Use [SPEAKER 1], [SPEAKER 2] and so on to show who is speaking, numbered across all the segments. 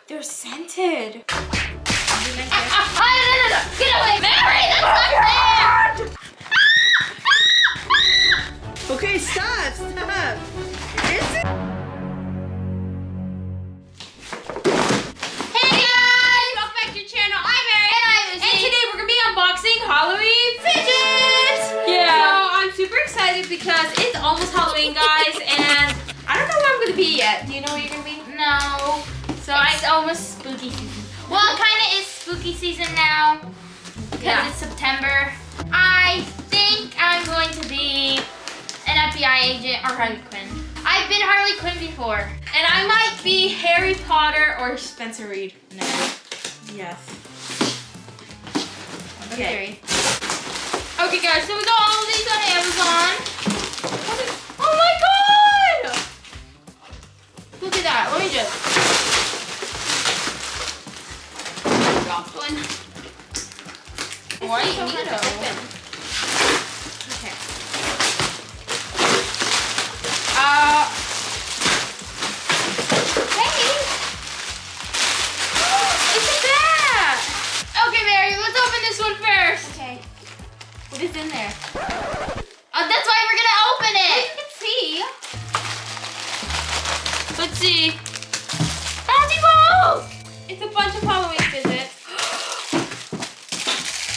[SPEAKER 1] They're scented.
[SPEAKER 2] No. Get away, Mary! That's not fair!
[SPEAKER 1] Okay, stop. Is it?
[SPEAKER 2] Hey guys! Welcome back to your channel. I'm Mary. And I'm Lucy. And today we're going to be unboxing Halloween fidgets!
[SPEAKER 1] Yeah.
[SPEAKER 2] So I'm super excited because it's almost Halloween, guys, and I don't know where I'm going to be yet. Do you know where you're going to be? No. So it's almost spooky season. Well, it kind of is spooky season now because it's September. I think I'm going to be an FBI agent or Harley Quinn. I've been Harley Quinn before.
[SPEAKER 1] And I might be Harry Potter or Spencer Reed.
[SPEAKER 2] No.
[SPEAKER 1] Yes.
[SPEAKER 2] Okay. Okay, guys, so we got all of these on Amazon. Oh my god! Look at that. Let me just drop one. Why so neato? Okay. Hey! It's a bat! Okay, Mary, let's open this one first. Okay. What is in there? Oh, that's why we're gonna open it! You can see. Let's see. Bouncy balls!
[SPEAKER 1] It's a bunch of Halloween fidgets.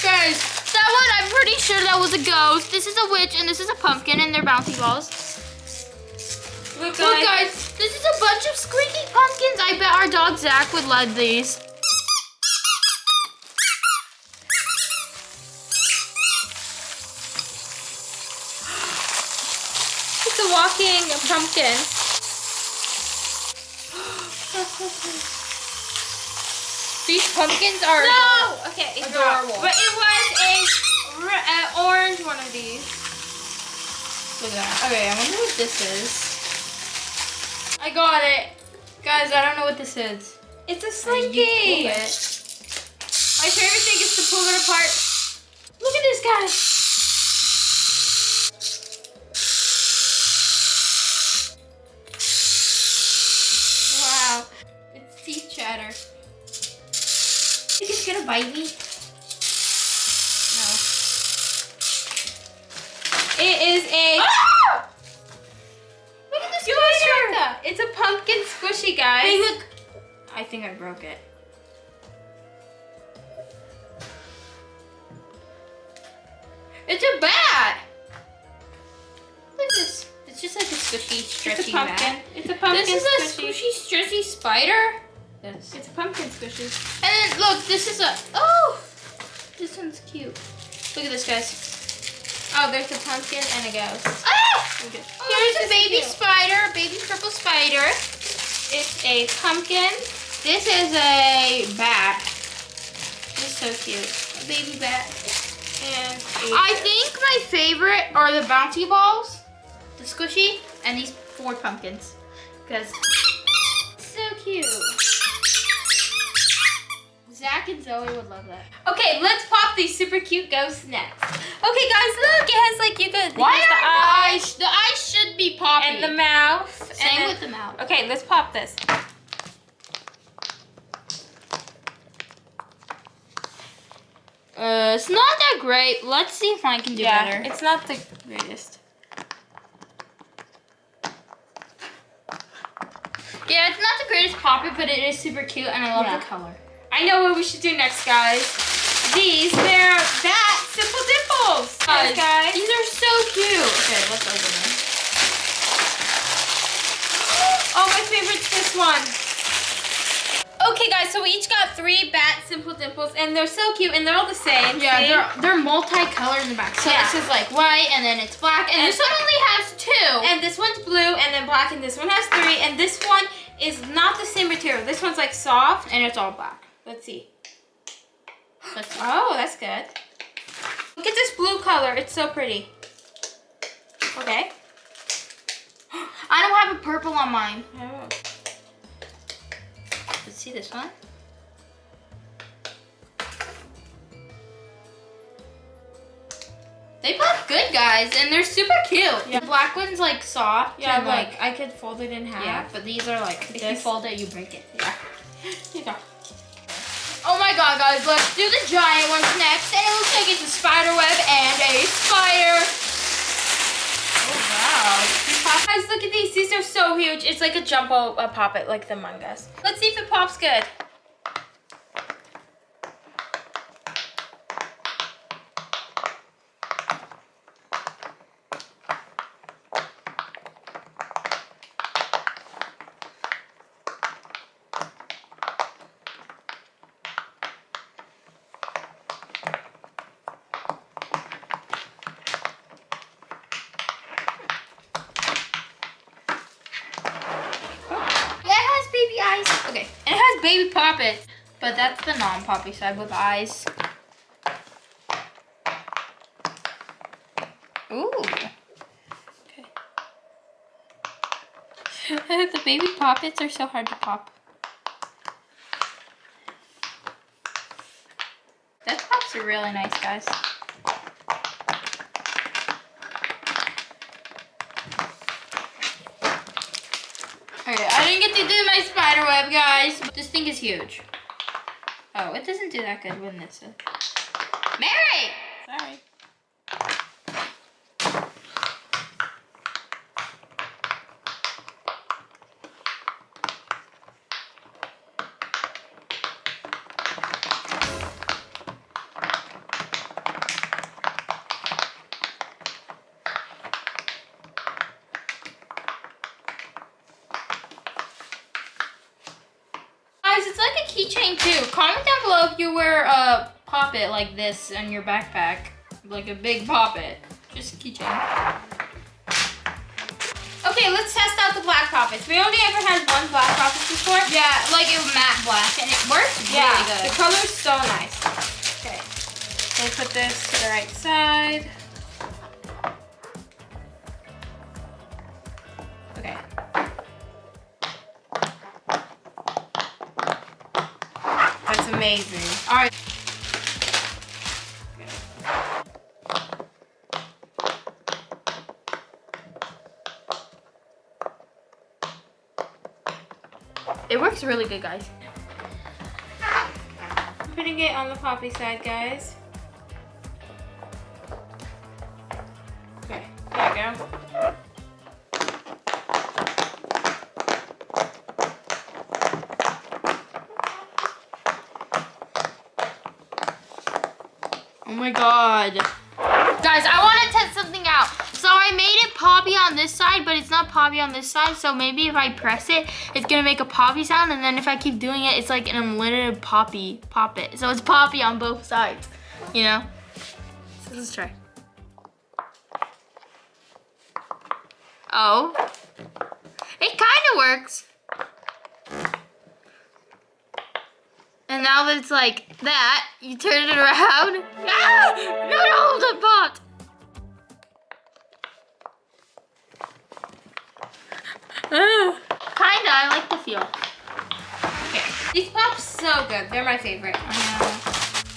[SPEAKER 2] Guys, that one, I'm pretty sure that was a ghost. This is a witch, and this is a pumpkin, and they're bouncy balls.
[SPEAKER 1] Look,
[SPEAKER 2] Look, guys, this is a bunch of squeaky pumpkins. I bet our dog Zach would love these.
[SPEAKER 1] It's a walking pumpkin.
[SPEAKER 2] These pumpkins are
[SPEAKER 1] No! Okay, it's
[SPEAKER 2] adorable.
[SPEAKER 1] But it was a orange one of these.
[SPEAKER 2] Look at that. Okay, I wonder what this is.
[SPEAKER 1] I got it.
[SPEAKER 2] Guys, I don't know what this is.
[SPEAKER 1] It's a
[SPEAKER 2] You
[SPEAKER 1] slinky.
[SPEAKER 2] pull it.
[SPEAKER 1] My favorite thing is to pull it apart. Look at this, guy. Wow. It's teeth chatter.
[SPEAKER 2] Is it gonna bite me?
[SPEAKER 1] No. It is a...
[SPEAKER 2] Ah! Look at this
[SPEAKER 1] You
[SPEAKER 2] squisher!
[SPEAKER 1] that. It's a pumpkin squishy, guys.
[SPEAKER 2] Hey, look.
[SPEAKER 1] I think I broke it.
[SPEAKER 2] It's a bat! Look at this. It's just like a squishy, stretchy
[SPEAKER 1] It's a pumpkin.
[SPEAKER 2] bat.
[SPEAKER 1] It's a pumpkin
[SPEAKER 2] This is a
[SPEAKER 1] squishy.
[SPEAKER 2] squishy, stretchy spider. Yes.
[SPEAKER 1] It's a pumpkin squishy.
[SPEAKER 2] And then look, this is a, oh! This one's cute. Look at this, guys.
[SPEAKER 1] Oh, there's a pumpkin and a ghost.
[SPEAKER 2] Ah!
[SPEAKER 1] Okay.
[SPEAKER 2] Here's a baby
[SPEAKER 1] cute.
[SPEAKER 2] spider, a baby purple spider.
[SPEAKER 1] It's a pumpkin.
[SPEAKER 2] This is a bat.
[SPEAKER 1] It's so cute.
[SPEAKER 2] A baby bat.
[SPEAKER 1] And
[SPEAKER 2] I think my favorite are the bouncy balls, the squishy, and these 4 pumpkins. Because so cute. Zach and Zoe would love that.
[SPEAKER 1] okay, let's pop these super cute ghosts next. Okay, guys, look, it has like you could.
[SPEAKER 2] Why
[SPEAKER 1] here's
[SPEAKER 2] are the eyes? The eyes should be poppy.
[SPEAKER 1] and the mouth.
[SPEAKER 2] Same
[SPEAKER 1] and then-
[SPEAKER 2] with the mouth.
[SPEAKER 1] Okay, let's pop this.
[SPEAKER 2] It's not that great. Let's see if mine can do better.
[SPEAKER 1] It's not the greatest.
[SPEAKER 2] Yeah, it's not the greatest poppy, but it is super cute, and I love
[SPEAKER 1] Yeah.
[SPEAKER 2] the color.
[SPEAKER 1] I know what we should do next, guys. These, they're that simple dimples. Guys.
[SPEAKER 2] These are so cute. Okay, let's open them.
[SPEAKER 1] Oh, my favorite's this one. Okay, guys, so we each got 3 bat simple dimples, and they're so cute, and they're all the same.
[SPEAKER 2] Yeah,
[SPEAKER 1] See?
[SPEAKER 2] they're multicolored in the back. So
[SPEAKER 1] Yeah.
[SPEAKER 2] this is like white, and then it's black, and
[SPEAKER 1] And-
[SPEAKER 2] this one only has 2.
[SPEAKER 1] And this one's blue, and then black, and this one has 3, and this one is not the same material. This one's like soft.
[SPEAKER 2] And it's all black.
[SPEAKER 1] Let's see.
[SPEAKER 2] Let's see.
[SPEAKER 1] Oh, that's good. Look at this blue color. It's so pretty. Okay.
[SPEAKER 2] I don't have a purple on mine.
[SPEAKER 1] Oh.
[SPEAKER 2] Let's see this one. They pop good, guys, and they're super cute.
[SPEAKER 1] Yeah.
[SPEAKER 2] The black one's like soft.
[SPEAKER 1] Yeah,
[SPEAKER 2] and
[SPEAKER 1] like I could fold it in half.
[SPEAKER 2] yeah, but these are like, if you
[SPEAKER 1] This-
[SPEAKER 2] fold it, you break it.
[SPEAKER 1] Yeah. You
[SPEAKER 2] on, guys. Let's do the giant ones next. And it looks like it's a spider web and a spider. Oh, wow.
[SPEAKER 1] Guys, look at these. These are so huge. It's like a jumbo pop it, like the Among Us. Let's see if it pops good.
[SPEAKER 2] Okay, and it has baby poppets, but that's the non-poppy side with eyes. Ooh. Okay. The baby poppets are so hard to pop. Those pops are really nice, guys. Okay, I didn't get to do my spider web, guys. This thing is huge. Oh, it doesn't do that good when this is. Mary! Sorry. Guys, it's like a keychain too. Comment down below if you wear a poppet like this in your backpack. Like a big poppet. Just a keychain.
[SPEAKER 1] Okay, let's test out the black poppets. We only ever had one black poppet before.
[SPEAKER 2] Yeah, like it was matte black and it works really good.
[SPEAKER 1] The color's so nice. Okay, so put this to the right side. Okay. That's amazing. All right.
[SPEAKER 2] It works really good, guys.
[SPEAKER 1] I'm putting it on the poppy side, guys. Okay, there we go.
[SPEAKER 2] Oh my god. Guys, I want to test something out. So I made it poppy on this side, but it's not poppy on this side. So maybe if I press it, it's going to make a poppy sound. And then if I keep doing it, it's like an unlimited pop it. So it's poppy on both sides, you know? So let's try. Oh. It kind of works. And now that it's like that, you turn it around. Ah! No, the pot! Kinda, I like the feel.
[SPEAKER 1] Okay, these pops so good. They're my favorite.
[SPEAKER 2] I know.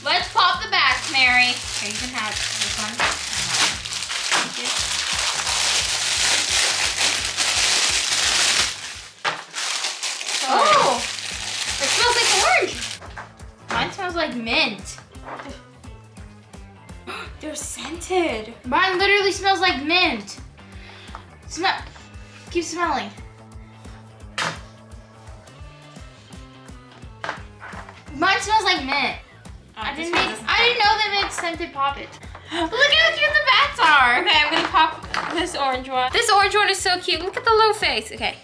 [SPEAKER 2] Let's pop the backs, Mary.
[SPEAKER 1] Okay, you can have this one.
[SPEAKER 2] Thank you. Oh! It smells like orange. Mine smells like mint.
[SPEAKER 1] They're scented.
[SPEAKER 2] Mine literally smells like mint. Smell. Keep smelling. Mine smells like mint. I didn't know they made scented poppets. Look how cute the bats are.
[SPEAKER 1] Okay, I'm gonna pop this orange one. This orange one is so cute. Look at the little face. Okay.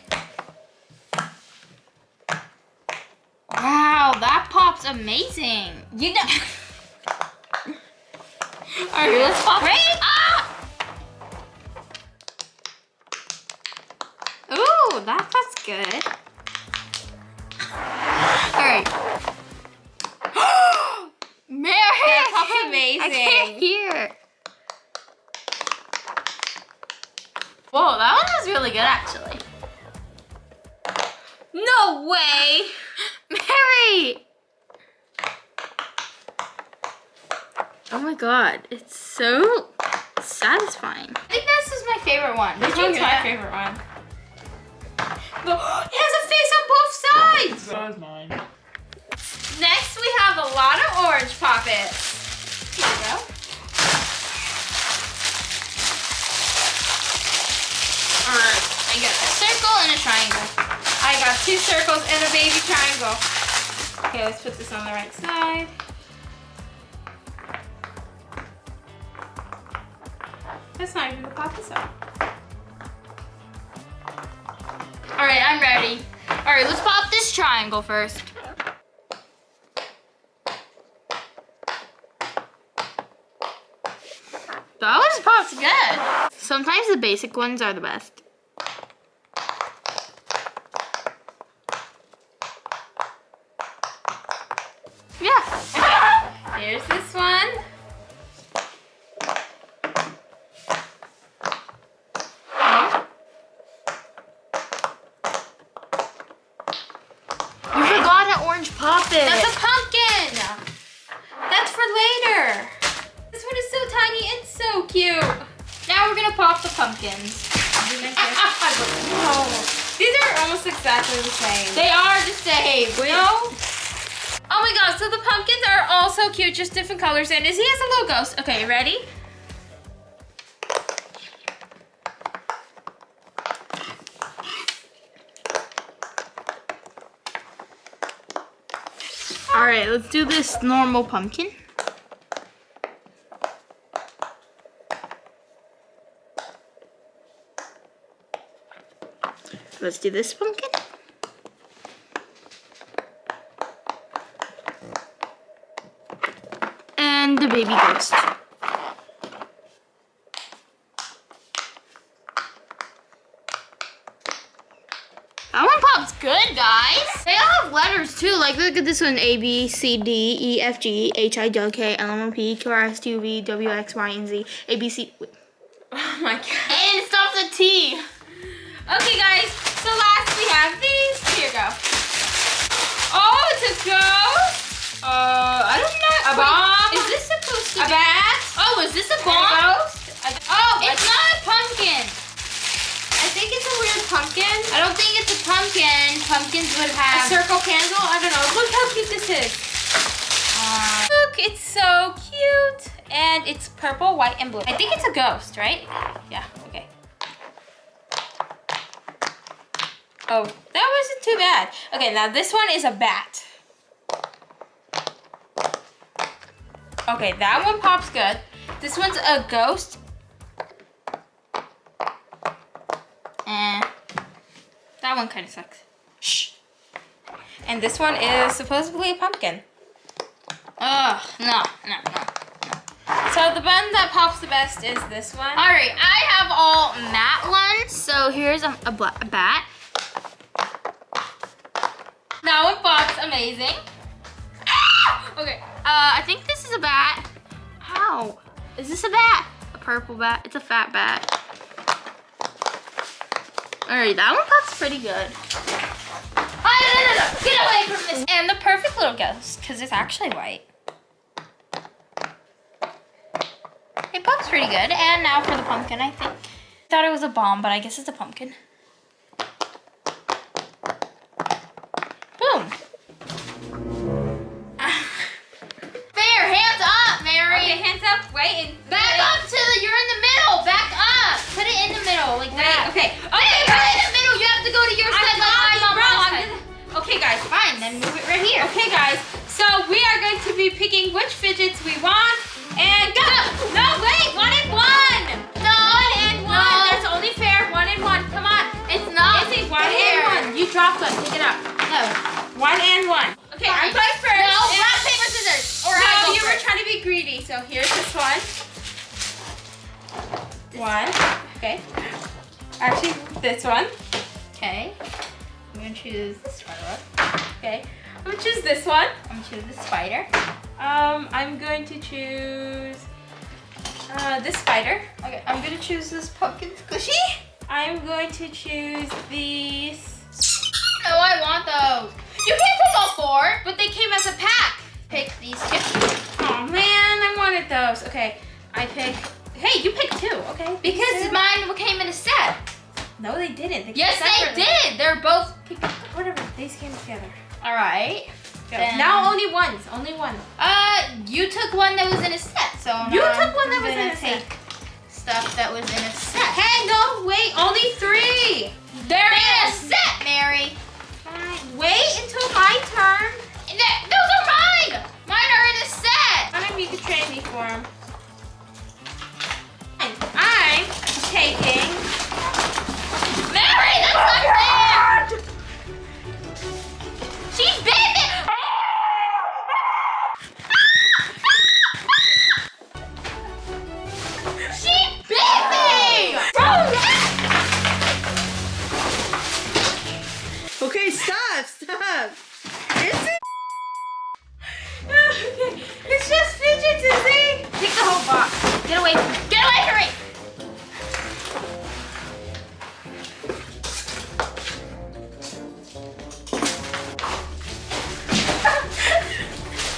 [SPEAKER 2] Wow, that pop's amazing.
[SPEAKER 1] You know.
[SPEAKER 2] Alright, let's pop.
[SPEAKER 1] Ready?
[SPEAKER 2] Ah! Ooh, that pops good. Alright. Mary!
[SPEAKER 1] That pop's amazing.
[SPEAKER 2] I can't hear. Whoa, that one was really good actually.
[SPEAKER 1] No way.
[SPEAKER 2] Mary! Oh my god, it's so satisfying. I think this is my favorite one.
[SPEAKER 1] This one's my favorite one. It has a face on both sides.
[SPEAKER 3] That was mine.
[SPEAKER 1] Next, we have a lot of it. Here you go.
[SPEAKER 2] Alright, I got a circle and a triangle.
[SPEAKER 1] I got 2 circles and a baby triangle. Okay, let's put this on the right side. That's not even the pop this up.
[SPEAKER 2] Alright, I'm ready. Alright, let's pop this triangle first. That was popped good. Sometimes the basic ones are the best. Yeah.
[SPEAKER 1] Okay, here's this one.
[SPEAKER 2] You forgot an orange poppet.
[SPEAKER 1] That's a pumpkin. That's for later. This one is so tiny and so cute.
[SPEAKER 2] Now we're gonna pop the pumpkins.
[SPEAKER 1] No. These are almost exactly the same.
[SPEAKER 2] They are the same.
[SPEAKER 1] No? Oh my god, so the pumpkins are all so cute, just different colors. And Izzy has a little ghost. Okay, ready?
[SPEAKER 2] All right, let's do this normal pumpkin. Let's do this pumpkin. And the baby ghost. That one pops good, guys. They all have letters too. Like, look at this one: A, B, C, D, E, F, G, H, I, J, K, L, M, N, P, Q, R, S, T, U, V, W, X, Y, and Z. A, B, C. Wait.
[SPEAKER 1] Oh my god.
[SPEAKER 2] And it stops at T.
[SPEAKER 1] Okay, guys. So last we have these. Here you go. Oh, it's a ghost. I don't know. A bomb.
[SPEAKER 2] Is this supposed to
[SPEAKER 1] A
[SPEAKER 2] be?
[SPEAKER 1] bat.
[SPEAKER 2] Oh, is this a
[SPEAKER 1] A
[SPEAKER 2] bomb?
[SPEAKER 1] ghost.
[SPEAKER 2] It's not a pumpkin.
[SPEAKER 1] I think it's a weird pumpkin.
[SPEAKER 2] I don't think it's a pumpkin. Pumpkins would
[SPEAKER 1] A
[SPEAKER 2] have.
[SPEAKER 1] circle candle. I don't know. Look how cute this is. Look, it's so cute. And it's purple, white, and blue. I think it's a ghost, right? Yeah, okay. Oh, that wasn't too bad. Okay, now this one is a bat. Okay, that one pops good. This one's a ghost. That one kind of sucks. Shh. And this one is supposedly a pumpkin.
[SPEAKER 2] Ugh, no.
[SPEAKER 1] So the one that pops the best is this one.
[SPEAKER 2] All right, I have all matte ones. So here's a bat. That one pops amazing. Ah! Okay, I think this is a bat. How? Is this a bat? A purple bat. It's a fat bat. All right, that one pops pretty good. No. Get away from this.
[SPEAKER 1] And the perfect little ghost, because it's actually white. It pops pretty good. And now for the pumpkin, I think. Thought it was a bomb, but I guess it's a pumpkin. Boom.
[SPEAKER 2] Fair, hands up, Mary.
[SPEAKER 1] Okay, hands up, wait. And
[SPEAKER 2] Back up to the, you're in the middle. Back up. Put it in the middle, like that.
[SPEAKER 1] Okay.
[SPEAKER 2] Put it in the middle. You have to go to your side like I'm on my side.
[SPEAKER 1] Okay, guys.
[SPEAKER 2] Fine, then move it right here.
[SPEAKER 1] Okay, guys. So we are going to be picking which fidgets we want. And go! No, wait! 1 and 1!
[SPEAKER 2] No.
[SPEAKER 1] 1 and 1!
[SPEAKER 2] No.
[SPEAKER 1] That's only fair. 1 and 1. Come on.
[SPEAKER 2] It's not
[SPEAKER 1] Izzy, 1
[SPEAKER 2] fair.
[SPEAKER 1] and 1. You dropped one. Pick it up.
[SPEAKER 2] No.
[SPEAKER 1] 1 and 1. Okay, I'm going first.
[SPEAKER 2] No,
[SPEAKER 1] And-
[SPEAKER 2] rock, paper, scissors. Or I
[SPEAKER 1] No,
[SPEAKER 2] go
[SPEAKER 1] you were
[SPEAKER 2] first.
[SPEAKER 1] trying to be greedy. So here's this one. 1. Okay. Actually, this one.
[SPEAKER 2] Okay. I'm gonna choose this spider.
[SPEAKER 1] Okay. I'm going to choose this one.
[SPEAKER 2] I'm gonna choose this spider.
[SPEAKER 1] I'm going to choose this spider.
[SPEAKER 2] Okay, I'm gonna choose this pumpkin squishy.
[SPEAKER 1] I'm going to choose these.
[SPEAKER 2] No, I want those. You can't pick all 4.
[SPEAKER 1] But they came as a pack.
[SPEAKER 2] Pick these 2.
[SPEAKER 1] Oh man, I wanted those. Okay, I pick. Hey, you picked 2. Okay.
[SPEAKER 2] Because mine came in a set.
[SPEAKER 1] No, they didn't. They came
[SPEAKER 2] Yes, they
[SPEAKER 1] separately.
[SPEAKER 2] did. They're both.
[SPEAKER 1] Whatever. These came together.
[SPEAKER 2] All right. Then-
[SPEAKER 1] Now only ones. Only one.
[SPEAKER 2] You took one that was in a set, so
[SPEAKER 1] You
[SPEAKER 2] now
[SPEAKER 1] took one that
[SPEAKER 2] I'm
[SPEAKER 1] was in
[SPEAKER 2] gonna
[SPEAKER 1] a set.
[SPEAKER 2] take stuff that was in a set.
[SPEAKER 1] Hey, no, wait. Only 3.
[SPEAKER 2] They're in a set, Mary.
[SPEAKER 1] Fine. Wait until my turn.
[SPEAKER 2] Those are mine. Mine are in a set.
[SPEAKER 1] Maybe you could trade me for them. I'm taking.
[SPEAKER 2] Mary, that's not fair. She bit me. She bit me.
[SPEAKER 3] Okay, stop. Is it?
[SPEAKER 1] Okay. It's just fidgets, Izzy.
[SPEAKER 2] Take the whole box. Get away from me. Get away from me.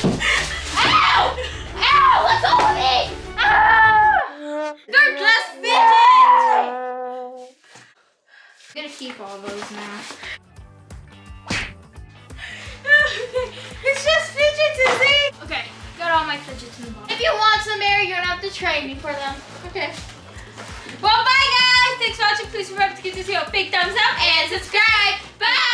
[SPEAKER 2] Ow! Ow! Let go of me! Ah!
[SPEAKER 1] They're just fidgets.
[SPEAKER 2] I'm gonna keep all those now.
[SPEAKER 1] Okay. It's just fidgets, Izzy.
[SPEAKER 2] Okay, got all my fidgets in the box. If you want some, Mary, you're gonna have to trade me for them.
[SPEAKER 1] Okay. Well, bye, guys. Thanks for watching. Please remember to give this video a big thumbs up and subscribe. Bye.